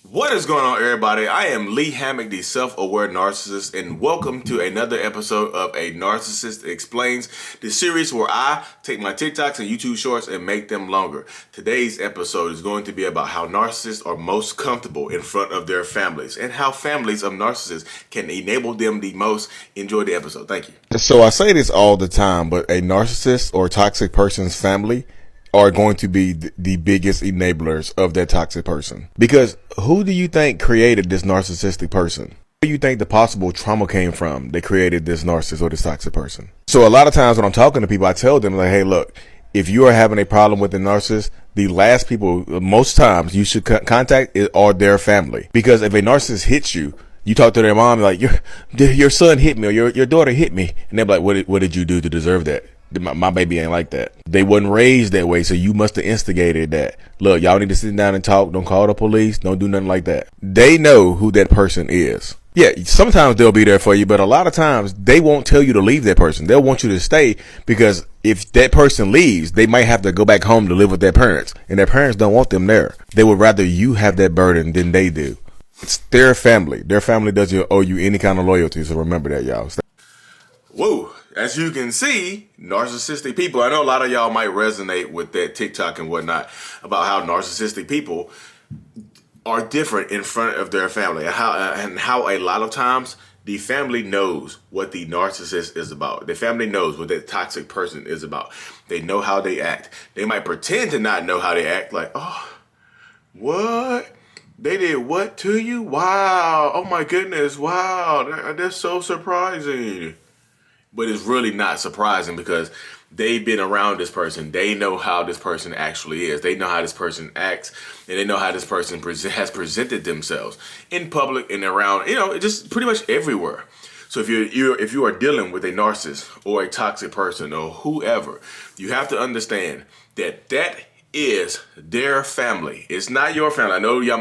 What is going on, everybody? I am Lee Hammock, the self-aware narcissist, and welcome to another episode of A Narcissist Explains, the series where I take my TikToks and YouTube shorts and make them longer. Today's episode is going to be about how narcissists are most comfortable in front of their families and how families of narcissists can enable them the most. Enjoy the episode. Thank you. So I say this all the time, but a narcissist or toxic person's family are going to be the biggest enablers of that toxic person. Because who do you think created this narcissistic person? Where do you think the possible trauma came from that created this narcissist or this toxic person? So a lot of times when I'm talking to people, I tell them like, hey, look, if you are having a problem with the narcissist, the last people most times you should contact are their family. Because if a narcissist hits you, you talk to their mom like, your son hit me or your daughter hit me. And they're like, what did you do to deserve that? My baby ain't like that. They wasn't raised that way, so you must have instigated that. Look, y'all need to sit down and talk. Don't call the police. Don't do nothing like that. They know who that person is. Yeah, sometimes they'll be there for you, but a lot of times they won't tell you to leave that person. They'll want you to stay because if that person leaves, they might have to go back home to live with their parents, and their parents don't want them there. They would rather you have that burden than they do. It's their family. Their family doesn't owe you any kind of loyalty, so remember that, y'all. Whoa. As you can see, narcissistic people, I know a lot of y'all might resonate with that TikTok and whatnot about how narcissistic people are different in front of their family and how a lot of times the family knows what the narcissist is about. The family knows what that toxic person is about. They know how they act. They might pretend to not know how they act, like, oh, what? They did what to you? Wow. Oh my goodness. Wow. That's so surprising. But it's really not surprising because they've been around this person. They know how this person actually is. They know how this person acts, and they know how this person has presented themselves in public and around, just pretty much everywhere. So if you are dealing with a narcissist or a toxic person or whoever, you have to understand that that is their family. It's not your family. I know y'all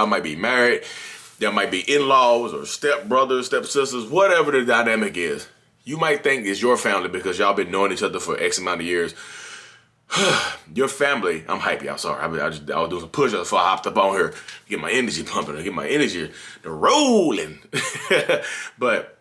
might be married, y'all might be in-laws or stepbrothers, stepsisters, whatever the dynamic is. You might think it's your family because y'all been knowing each other for X amount of years. Your family, I'm hypey, I'm sorry. I was doing some push-ups before I hopped up on here, get my energy pumping, get my energy rolling. But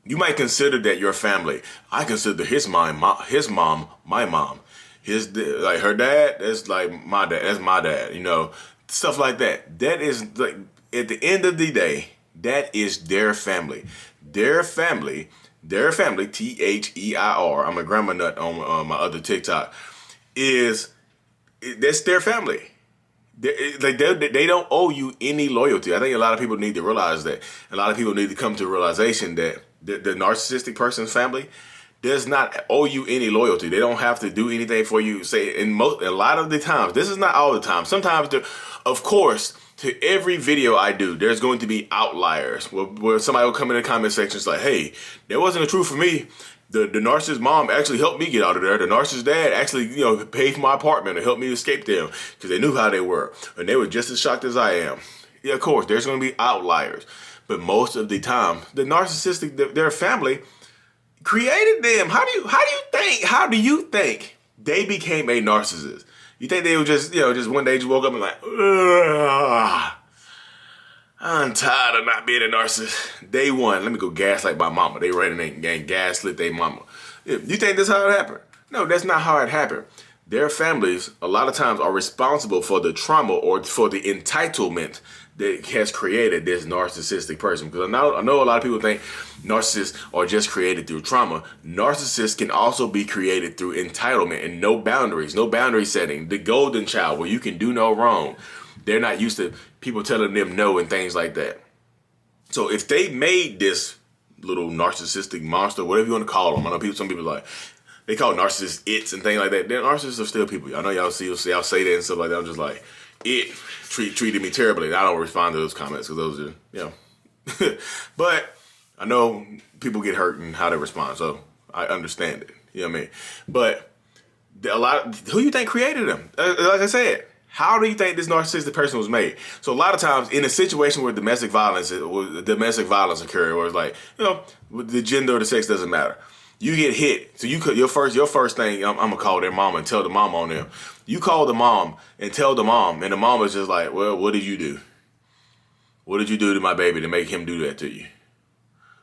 you might consider that your family. I consider his mom, my mom. Like her dad, that's like my dad. That's my dad. Stuff like that. That is like at the end of the day, that is their family. Their family, Their, I'm a grandma nut on my other TikTok, that's their family. They don't owe you any loyalty. I think a lot of people need to realize that. A lot of people need to come to a realization that the narcissistic person's family does not owe you any loyalty. They don't have to do anything for you. A lot of the times, this is not all the time. Sometimes, of course, to every video I do, there's going to be outliers where somebody will come in the comment section and like, hey, that wasn't the truth for me. The narcissist mom actually helped me get out of there. The narcissist dad actually, paid for my apartment and helped me escape them because they knew how they were. And they were just as shocked as I am. Yeah, of course, there's going to be outliers. But most of the time, the narcissistic, their family created them. How do you think they became a narcissist? You think they were just one day just woke up and like, ugh, I'm tired of not being a narcissist. Day one, let me go gaslight my mama. They ran and gaslit their mama. You think that's how it happened? No, that's not how it happened. Their families, a lot of times, are responsible for the trauma or for the entitlement that has created this narcissistic person. Because I know a lot of people think narcissists are just created through trauma. Narcissists can also be created through entitlement and no boundary setting. The golden child, where you can do no wrong. They're not used to people telling them no and things like that. So if they made this little narcissistic monster, whatever you want to call them, I know some people like, they call narcissists its and things like that. Then narcissists are still people. I know y'all say that and stuff like that. I'm just like, it treated me terribly. I don't respond to those comments because those are, But I know people get hurt and how they respond, so I understand it. You know what I mean? But who you think created them? Like I said, how do you think this narcissistic person was made? So a lot of times in a situation where domestic violence occurred, where it's like, the gender or the sex doesn't matter. You get hit, so your first thing, I'm gonna call their mom and tell the mom on them. You call the mom and tell the mom, and the mom is just like, well, what did you do? What did you do to my baby to make him do that to you?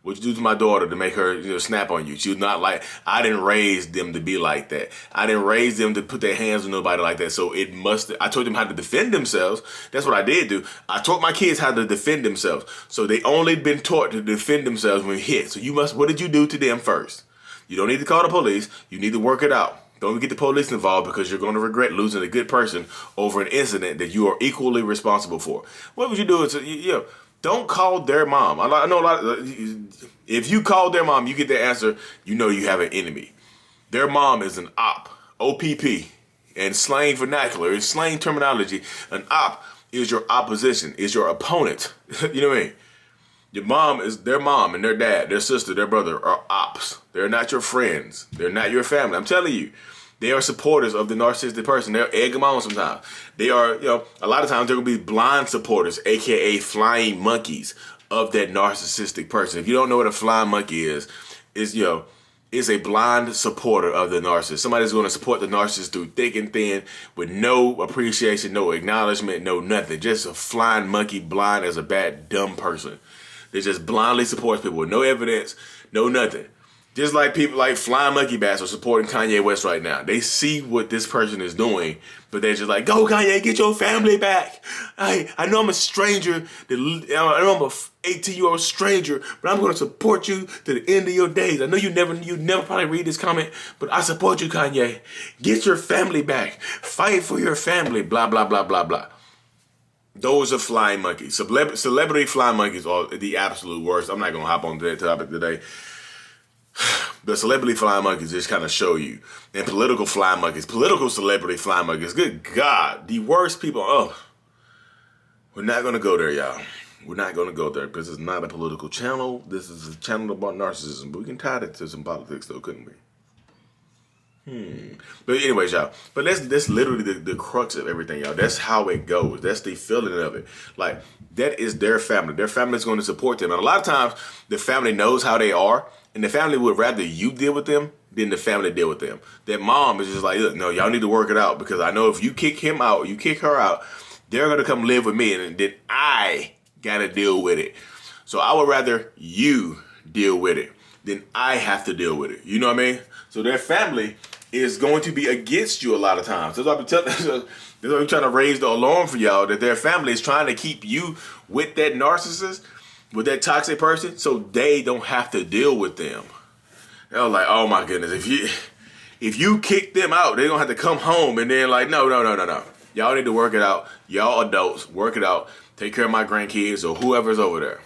What'd you do to my daughter to make her, snap on you? She was not like, I didn't raise them to be like that. I didn't raise them to put their hands on nobody like that. So I told them how to defend themselves. That's what I did do. I taught my kids how to defend themselves. So they only been taught to defend themselves when hit. So what did you do to them first? You don't need to call the police. You need to work it out. Don't get the police involved because you're going to regret losing a good person over an incident that you are equally responsible for. What would you do? Don't call their mom. I know a lot if you call their mom, you get the answer, you have an enemy. Their mom is an OPP, and slang vernacular, in slang terminology, an op is your opposition, is your opponent. You know what I mean? Their mom and their dad, their sister, their brother are ops. They're not your friends. They're not your family. I'm telling you. They are supporters of the narcissistic person. They'll egg them on sometimes. They are, a lot of times they're going to be blind supporters, aka flying monkeys of that narcissistic person. If you don't know what a flying monkey is a blind supporter of the narcissist. Somebody's going to support the narcissist through thick and thin with no appreciation, no acknowledgement, no nothing. Just a flying monkey, blind as a bad, dumb person. They just blindly supports people with no evidence, no nothing. Just like people like Flying Monkey Bats are supporting Kanye West right now. They see what this person is doing, but they're just like, go Kanye, get your family back. I know I'm a stranger. I know I'm a 18-year-old stranger, but I'm going to support you to the end of your days. I know you never probably read this comment, but I support you, Kanye. Get your family back. Fight for your family, blah, blah, blah, blah, blah. Those are flying monkeys. Celebrity flying monkeys are the absolute worst. I'm not going to hop on that topic today. The celebrity flying monkeys just kind of show you. And political celebrity flying monkeys, good God, the worst people. We're not going to go there, y'all. We're not going to go there because it's not a political channel. This is a channel about narcissism. But we can tie it to some politics, though, couldn't we? But anyways, y'all. But that's literally the crux of everything, y'all. That's how it goes. That's the feeling of it. Like, that is their family. Their family is going to support them. And a lot of times, the family knows how they are. And the family would rather you deal with them than the family deal with them. That mom is just like, look, no, y'all need to work it out. Because I know if you kick him out, you kick her out, they're going to come live with me. And then I got to deal with it. So I would rather you deal with it than I have to deal with it. You know what I mean? So their family is going to be against you a lot of times. That's why I'm trying to raise the alarm for y'all, that their family is trying to keep you with that narcissist, with that toxic person, so they don't have to deal with them. They're like, oh my goodness, if you kick them out, they're gonna have to come home, and then like, no. Y'all need to work it out. Y'all adults, work it out. Take care of my grandkids or whoever's over there.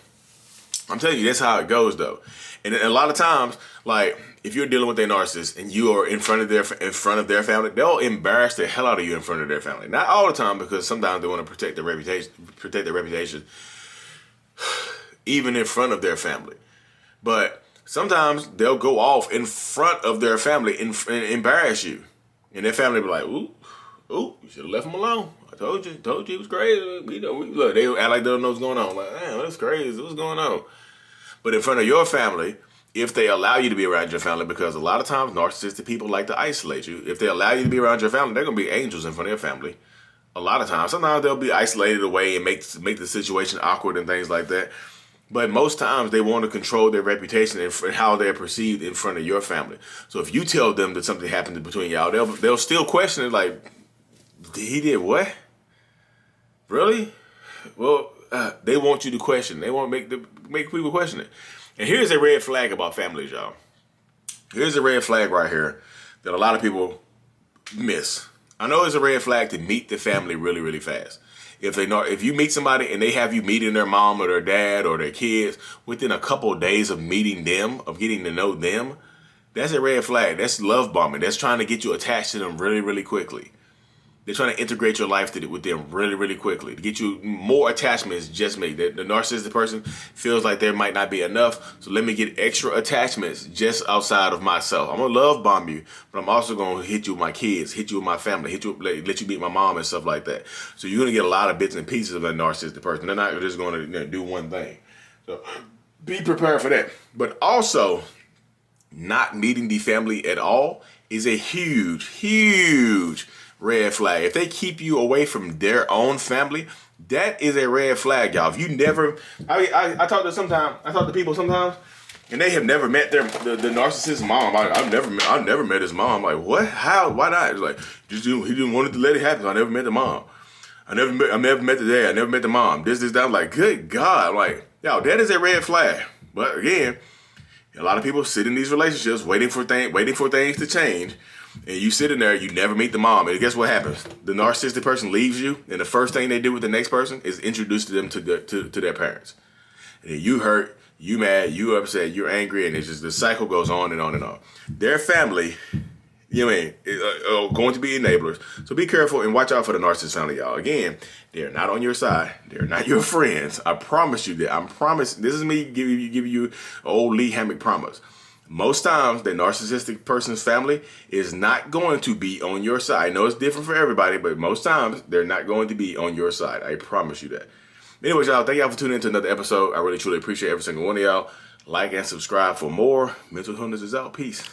I'm telling you, that's how it goes though. And a lot of times, like, if you're dealing with a narcissist and you are in front of their family, they'll embarrass the hell out of you in front of their family. Not all the time, because sometimes they want to protect their reputation, even in front of their family. But sometimes they'll go off in front of their family and embarrass you, and their family will be like, "Ooh, you should have left him alone. I told you it was crazy." Look, they act like they don't know what's going on. Like, damn, that's crazy. What's going on? But in front of your family, if they allow you to be around your family, because a lot of times narcissistic people like to isolate you. If they allow you to be around your family, they're going to be angels in front of your family. A lot of times. Sometimes they'll be isolated away and make the situation awkward and things like that. But most times they want to control their reputation and how they're perceived in front of your family. So if you tell them that something happened between y'all, they'll still question it like, he did what? Really? Well, they want you to question. They want to make people question it. And here's a red flag about families, y'all. Here's a red flag right here that a lot of people miss. I know it's a red flag to meet the family really, really fast. If you meet somebody and they have you meeting their mom or their dad or their kids within a couple of days of meeting them, of getting to know them, that's a red flag. That's love bombing. That's trying to get you attached to them really, really quickly. They're trying to integrate your life with them really, really quickly. To get you more attachments, just me. The narcissistic person feels like there might not be enough, so let me get extra attachments just outside of myself. I'm going to love bomb you, but I'm also going to hit you with my kids, hit you with my family, let you meet my mom and stuff like that. So you're going to get a lot of bits and pieces of a narcissistic person. They're not just going to do one thing. So be prepared for that. But also, not meeting the family at all is a huge, huge red flag. If they keep you away from their own family, that is a red flag, y'all. If you never, I talk to people sometimes, and they have never met the narcissist mom. I've never met his mom. I'm like, what? How? Why not? It's like, he didn't want it to let it happen. I never met the mom. I never met the dad. I never met the mom. This, that. I'm like, good God. I'm like, yo, that is a red flag. But again, a lot of people sit in these relationships waiting for things to change. And you sit in there, you never meet the mom. And guess what happens? The narcissistic person leaves you, and the first thing they do with the next person is introduce them to their parents. And then you hurt, you mad, you upset, you're angry, and it's just the cycle goes on and on and on. Their family, you know what I mean, going to be enablers. So be careful and watch out for the narcissist family, y'all. Again, they're not on your side. They're not your friends. I promise you that. I promise. This is me giving you old Lee Hammock promise. Most times, the narcissistic person's family is not going to be on your side. I know it's different for everybody, but most times, they're not going to be on your side. I promise you that. Anyways, y'all, thank y'all for tuning in to another episode. I really, truly appreciate every single one of y'all. Like and subscribe for more. Mental Illness is out. Peace.